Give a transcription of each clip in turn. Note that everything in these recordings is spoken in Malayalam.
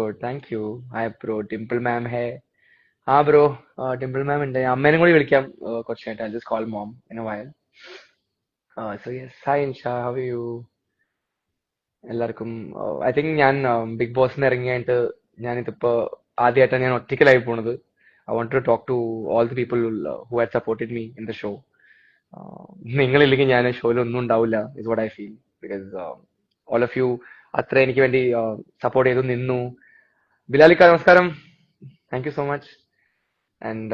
good. Thank you. Hi, bro. Dimple ma'am है. हाँ ബ്രോ ഡിംപിൾ മാം ഉണ്ട് അമ്മേനും കൂടി വിളിക്കാം കുറച്ചായിട്ട് I just call mom in a while so yes hi Insha how are you എല്ലാവർക്കും ഐ തിങ്ക് ഞാൻ ബിഗ് ബോസിന് ഇറങ്ങിയായിട്ട് ഞാനിതിപ്പോ ആദ്യമായിട്ടാണ് ഞാൻ ഒറ്റയ്ക്കലായി പോണത് I want to talk to all the people who had supported me in the show നിങ്ങളില്ലെങ്കിൽ ഞാൻ ഷോയിൽ ഒന്നും ഉണ്ടാവില്ല is what I feel because all of you അത്ര എനിക്ക് വേണ്ടി സപ്പോർട്ട് ചെയ്തു നിന്നു ബിലാലിക്ക നമസ്കാരം thank you so much and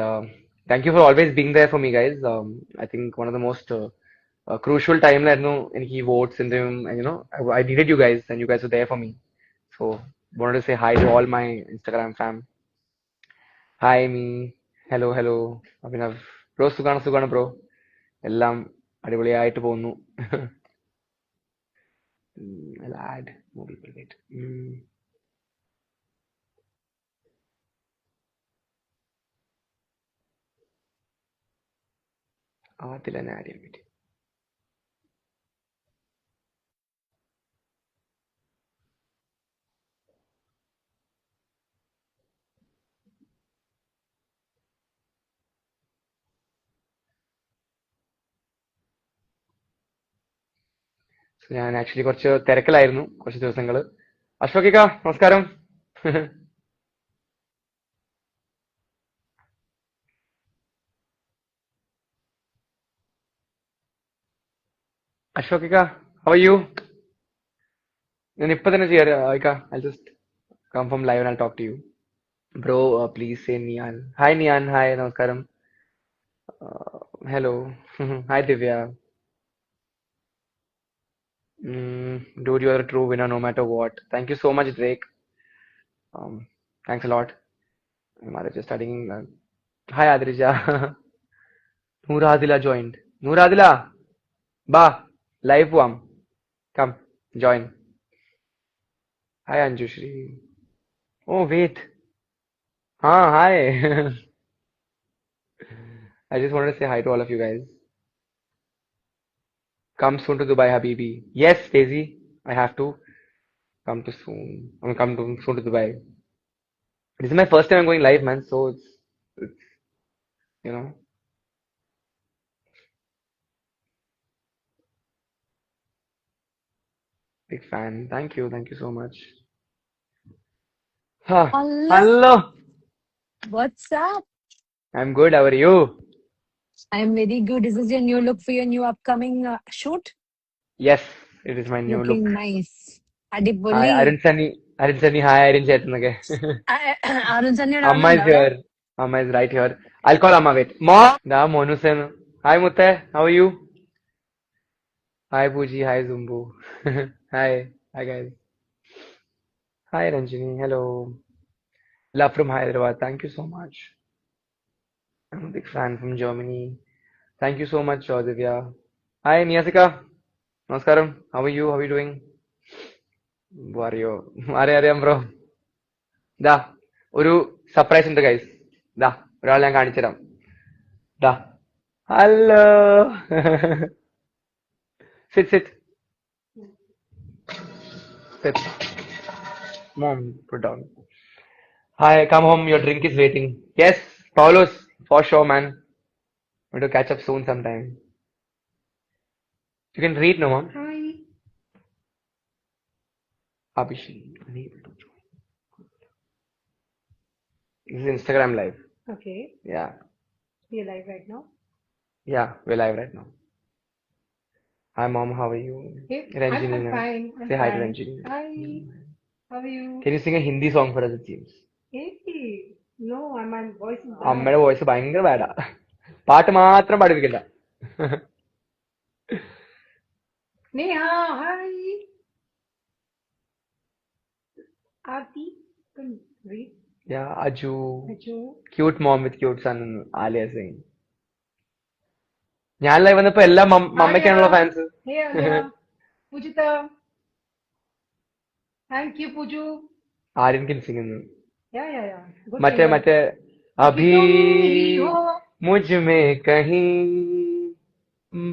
thank you for always being there for me guys. I think one of the most crucial time that any votes in them and I needed you guys and you guys were there for me, so wanted to say hi to all my Instagram fam. Hi me, hello hello Abhinav bro, sugana bro, എല്ലാം അടിപൊളിയായിട്ട് പോകുന്നു. I'll add more people. Wait. അതിൽ തന്നെ ആഡ് ചെയ്യാൻ പറ്റി. ഞാൻ ആക്ച്വലി കുറച്ച് തിരക്കിലായിരുന്നു കുറച്ച് ദിവസങ്ങള്. അശോകിക നമസ്കാരം. അശോകിക how are you? ഞാൻ ഇപ്പൊ തന്നെ ചെയ്യാം ഐക്ക. I'll just come from live and I'll talk to you. Bro, please say Nian. Hi Nian, hi, നമസ്കാരം. Hello. Hi Divya. Dude, you are a true winner no matter what. Thank you so much, Drake. Thanks a lot. I'm just studying. Hi Adrija. Noor Adila joined. Noor Adila, ba, live പോവാം. Come, join. Hi Anjushri. Oh wait. Hi. I just wanted to say hi to all of you guys. Come soon to Dubai, Habibi. Yes, Daisy, I have to come to soon. I'm mean, come to soon to Dubai. This is my first time I'm going live, man. So it's you know, big fan. Thank you so much. Hello, Hello. what's up? I'm good. How are you? I'm very good. Is this your new look for your new upcoming shoot? Yes, it is my new look. Looking nice. Hi, Adipoli. Arun Sunny. Hi, Arun Chetan. Arun Sanni Amma is here. Amma is right here. I'll call Amma. Wait. Mom. Da Monu Sen. Hi, Mutte. How are you? Hi, Pooji. Hi, Zumbu. Hi. Hi, guys. Hi, Ranjini. Hello. Love from Hyderabad. Thank you so much. I'm a big fan from Germany. Thank you so much, Divya. Hi, Niyasika. Namaskaram. How are you? How are you doing? Wario. Ariam, bro. Da. ഒരു സർപ്രൈസ് ഉണ്ട് ഗൈസ്. ദാ ഒരാൾ ഞാൻ കാണിച്ചു തരാം. ദാ hello. Sit sit sit. Mom, put down. Hi, come home. Your drink is waiting. Yes, Paulos, for sure, man. We're going to catch up soon sometime. You can read, no, Mom? Hi. Abhishi, unable to join. This is Instagram live. Okay. Yeah, You're live right now. yeah, we're live right now. Hi, Mom. How are you? Hey, Ranjini, I'm na. fine. I'm Say hi to fine. Ranjini. Hi. How are you? Can you sing a Hindi song for us, it seems? Hey. No, my voice is bad. അമ്മയുടെ വോയിസ് ഭയങ്കര ബാഡാ. പാട്ട് മാത്രം പാടിപ്പിക്കില്ല. Neha, hi. Aarti, can read. Yeah, Aju. Aju. Cute mom with cute son, Alia Singh. ഞാൻ ലൈവ് വന്നപ്പോ എല്ലാം മമ്മയ്ക്കാണല്ലോ fans. Hey, Alia. Pujita. Thank you, Puju. Aryan കിൻസിംഗ്. Yeah. Good മറ്റേ singer. മറ്റേ അഭി മുझ में कहीं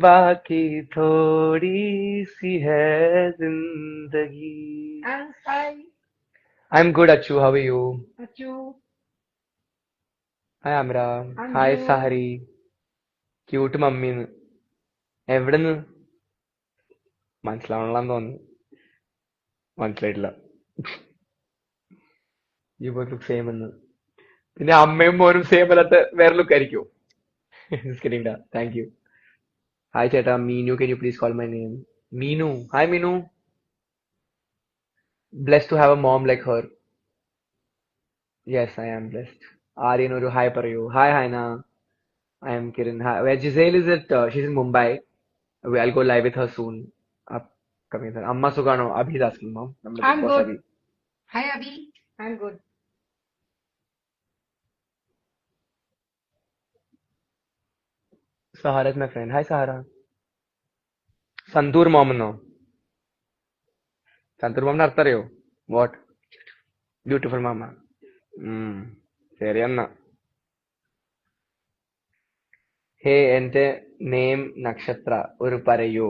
बाकी थोड़ी सी है जिंदगी. And hi. I'm good, Achu. How are you? Achu, Hi, Amra. Hi, Anju. Sahari. Cute mummy. എവിടുന്ന് മനസ്സിലാവണമെന്ന് തോന്നുന്നു. മനസ്സിലായിട്ടില്ല. You both look same എന്ന്. പിന്നെ അമ്മയും മോനും സെയിം അല്ലാത്ത വേറെ ലുക്ക് ആയിരിക്കും. Just kidding, da. Thank you. Hi, ചേട്ടാ. Meenu, can you please call my name? Meenu. Hi, Meenu. Blessed to have a mom like her. Yes, I am blessed. Aryan ഒരു ഹായ് പറയൂ. Hi, Haina. I am Kiran. Hi. Where Giselle is at? She's in Mumbai. I'll go live with her soon. Upcoming. Amma Sugano. Abhi is asking, mom. I'm the big I'm boss, good. Abhi. Hi, Abhi. I'm good. Sahara is my friend. Hi, Sahara. Santur mom എന്നോ? Santur mom അർത്ഥം അറിയോ? What? Beautiful mama. ശരി എന്നാ. ഹേ എന്റെ നെയിം നക്ഷത്ര ഒരു പറയൂ.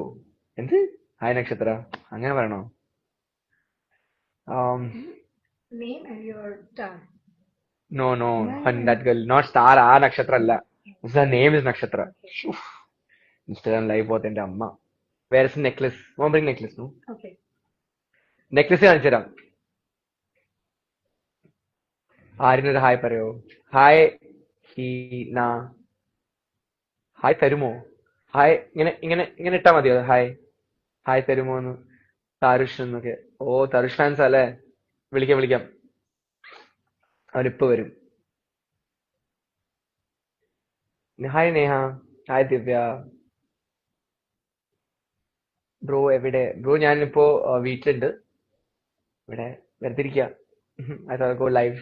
എന്ത്? ഹായ് നക്ഷത്ര. അങ്ങനെ പറയണോ? Um, Name and your star. no, no, No. that girl. Not star. ആ നക്ഷത്ര അല്ല. Her name is നക്ഷത്ര. Okay. ഇൻസ്റ്റാഗ്രാം ലൈവ് പോത്തെ എന്റെ അമ്മ. Where is necklace? മോൻ bring necklace, no? Okay. Necklace കാണിച്ചു തരാം. ആരിനൊരു ഹായ് പറയോ? ഹായ് ഹീന. ഹായ് തരുമോ? ഹായ് ഇങ്ങനെ ഇങ്ങനെ ഇങ്ങനെ ഇട്ടാ മതിയോ? ഹായ് ഹായ് തരുമോ എന്ന്. താരുഷ് എന്നൊക്കെ. ഓ താരുഷ് ഫാൻസ് അല്ലേ? വിളിക്കാം വിളിക്കാം. അവരിപ്പോ വരും. ഹായ് നേഹ. ഹായ് ദിവ്യ. ബ്രോ എവിടെ? ബ്രോ ഞാനിപ്പോ വീട്ടിലുണ്ട്. ഇവിടെ വെറുതെ ഇരിക്കുക. I thought I'd go live.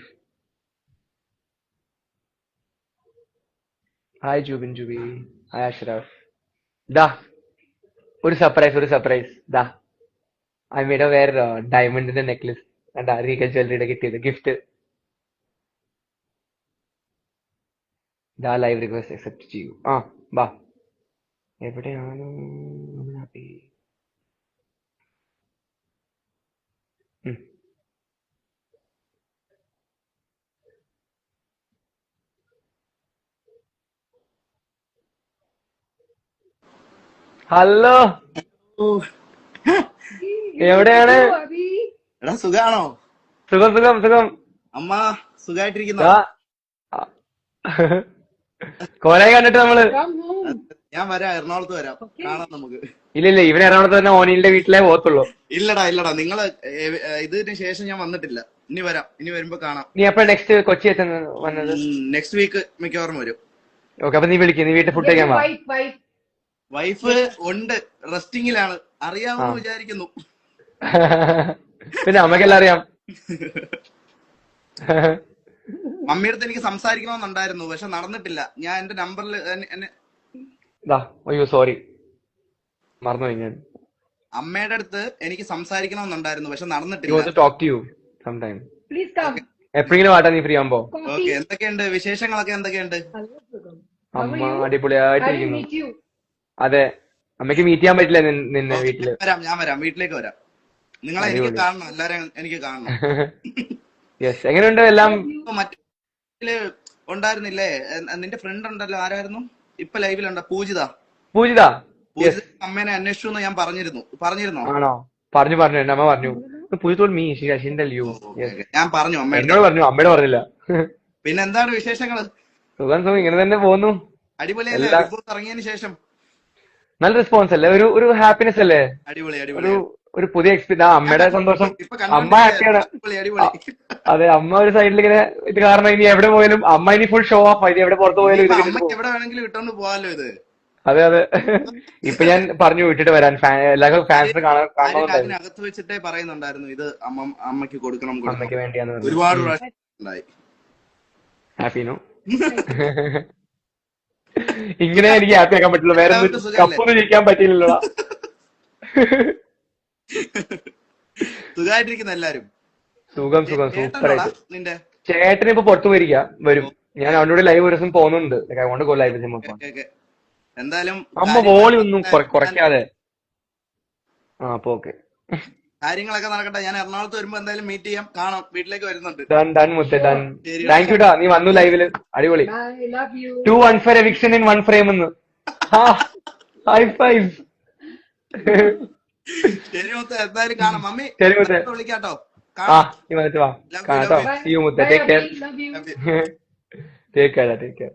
Hi Jubin Jubi. Hi Ashraf. ദാ ഒരു സർപ്രൈസ്. ദാ ഐ മേഡ് എ വെയർ ഡയമണ്ടിന്റെ നെക്ലസ്. കണ്ടാ റീഗൽ ജ്വല്ലറിയുടെ കിട്ടിയത് ഗിഫ്റ്റ്. ദാ ലൈവ് റിക്വസ്റ്റ് അക്സെപ്റ്റ് ചെയ്യൂ. വാ. എവിടെയാണ് അബി? ഉം. ഹലോ. ഓ, You look എവിടെയാണ്? cute, Abhi. എടാ സുഖാണോ? സുഖം. അമ്മ സുഖായിട്ടിരിക്കുന്നോ? ദാ കൊറേ കണ്ടിട്ട് നമ്മള്. Come home. ഞാൻ വരാം, എറണാകുളത്ത് വരാം, Okay. കാണാം നമുക്ക്. ഇല്ല ഇവൻ എറണാകുളത്ത് തന്നെ ഓനിലിന്റെ വീട്ടിലേ പോകത്തുള്ളൂ. ഇല്ലടാ നിങ്ങള് ഇതിന് ശേഷം ഞാൻ വന്നിട്ടില്ല. ഇനി വരാം, ഇനി വരുമ്പോ കാണാം. നീ എപ്പോഴാ നെക്സ്റ്റ് കൊച്ചി വന്നത്? നെക്സ്റ്റ് വീക്ക് മിക്കവാറും വരും. ഓക്കെ, അപ്പൊ നീ വിളിക്കും. നീ വീട്ടിൽ ഫുഡ് Get കഴിക്കാൻ your വാ. wife. വൈഫ് ഉണ്ട്, റെസ്റ്റിംഗിലാണ്. അറിയാമെന്ന് വിചാരിക്കുന്നു. പിന്നെ അമ്മക്കെല്ലാം അറിയാം. മമ്മിയുടെ അടുത്ത് എനിക്ക് സംസാരിക്കണമെന്നുണ്ടായിരുന്നു, പക്ഷെ നടന്നിട്ടില്ല. ഞാൻ എന്റെ നമ്പറിൽ എന്നെ അയ്യോ സോറി, മറന്നുപോയി ഞാൻ. അമ്മയുടെ അടുത്ത് എനിക്ക് സംസാരിക്കണമെന്നുണ്ടായിരുന്നു, പക്ഷെ You നടന്നിട്ടില്ല. want to talk to you sometime. Please come. എപ്പോഴെങ്കിലും വാട്ടാ നീ ഫ്രീ ആകുമ്പോ. Okay, Coffee. എന്തൊക്കെയുണ്ട് വിശേഷങ്ങളൊക്കെ? എന്തൊക്കെയുണ്ട്? Hello, Sugam. How are അമ്മ you? I അടിപൊളിയായിട്ടിരിക്കുന്നു. didn't meet you. അതെ, അമ്മയ്ക്ക് മീറ്റ് ചെയ്യാൻ പറ്റില്ല നിന്നെ ഓക്കേ, വീട്ടില്. ഞാൻ വരാം, വീട്ടിലേക്ക് വരാം. നിങ്ങളെ എനിക്ക് അടിപൊളി. കാണണം, എല്ലാരെയും എനിക്ക് കാണണം. യെസ്, എങ്ങനെയുണ്ട് എല്ലാം? ഇപ്പൊ മറ്റേ ഉണ്ടായിരുന്നില്ലേ നിന്റെ ഫ്രണ്ട് ഉണ്ടല്ലോ, ആരായിരുന്നു? ഇപ്പൊ ലൈവിലുണ്ടോ? പൂജിത. പൂജിത. യെസ്. അമ്മേനെ അന്വേഷിച്ചു എന്ന് ഞാൻ പറഞ്ഞിരുന്നോ? ആണോ? പറഞ്ഞു എന്റെ അമ്മ പറഞ്ഞു. പൂജിത told me, she didn't tell you. Yes. ഞാൻ പറഞ്ഞു അമ്മയുടെ. എന്നോട് പറഞ്ഞു, അമ്മയോട് പറഞ്ഞില്ല. പിന്നെ എന്താണ് വിശേഷങ്ങള്? സുഖം ഇങ്ങനെ തന്നെ പോകുന്നു. അടിപൊളിയല്ലേ ബിഗ് ബോസ് ഇറങ്ങിയതിന് ശേഷം? നല്ല റെസ്പോൺസ് അല്ലേ? ഒരു ഹാപ്പിനെസ് അല്ലേ? അടിപൊളി. ഒരു പുതിയ എക്സ്പീരിയൻസ്. അമ്മയുടെ സന്തോഷം, ഇപ്പൊ അമ്മ ഹാപ്പിയാണ്. അടിപൊളി. അതെ, അമ്മ ഒരു സൈഡിൽ ഇങ്ങനെ ഇത് കാരണം ഇനി എവിടെ പോയാലും അമ്മ ഇനി ഫുൾ ഷോ ഓഫ്. ഇനി എവിടെ പുറത്തു പോയാലും ഇത് അമ്മയ്ക്ക് എവിടെ വേണമെങ്കിലും ഇട്ടോണ്ട് പോവാലോ ഇത്. അതെ. ഇപ്പൊ ഞാൻ പറഞ്ഞു വിട്ടിട്ട് വരാൻ, എല്ലാവർക്കും ഫാൻസിന് കാണണമെന്നുണ്ടായിരുന്നു. അതിനകത്ത് വെച്ചിട്ടേ പറയുന്നുണ്ടായിരുന്നു ഇത് അമ്മയ്ക്ക് കൊടുക്കണം. അമ്മയ്ക്ക് വേണ്ടിയാന്ന് പറഞ്ഞു. ഒരുപാട് പ്രാവശ്യം ഉണ്ടായി. ഹാപ്പിനോ? ഇങ്ങനെ എനിക്ക് ഹാപ്പി ആക്കാൻ പറ്റുള്ളൂ, വേറെ കപ്പൊന്നും ജയിക്കാൻ പറ്റിയില്ലല്ലോ. സുഖമായിട്ടിരിക്കുന്ന എല്ലാരും? സുഖം സൂപ്പറായിട്ട്. നിന്റെ ചേട്ടന് ഇപ്പൊ പുറത്തു വരും. ഞാൻ അവനോട് ലൈവ് ഒരു ദിവസം പോകുന്നുണ്ട്. അതുകൊണ്ട് ഗോ ലൈവ്. എന്തായാലും അമ്മ വോളി ഒന്നും കുറയ്ക്കാതെ. അപ്പൊ ഓക്കെ. കാര്യങ്ങളൊക്കെ നടക്കട്ടെ. ഞാൻ എറണാകുളത്ത് വരുമ്പോ എന്തായാലും മീറ്റ് ചെയ്യാം, കാണാം, വീട്ടിലേക്ക് വരുന്നുണ്ട്. ഡൺ മുത്തേ ഡൺ. ശരി താങ്ക് യു ടാ, നീ വന്നു ലൈവില്, അടിപൊളി. Bye. Love you. 2 unfair eviction in 1 frame എന്ന്. High five. ശരി മുത്തേ, എന്തായാലും കാണാം. മമ്മി ശരി മുത്തേ. വിളിക്കാട്ടോ, ആ കാണാം. നീ വന്നിട്ട് വാ, Love you, കാണാട്ടോ. love you. Bye. See you മുത്തേ, Bye, take care. Abhi. Love you. Take care.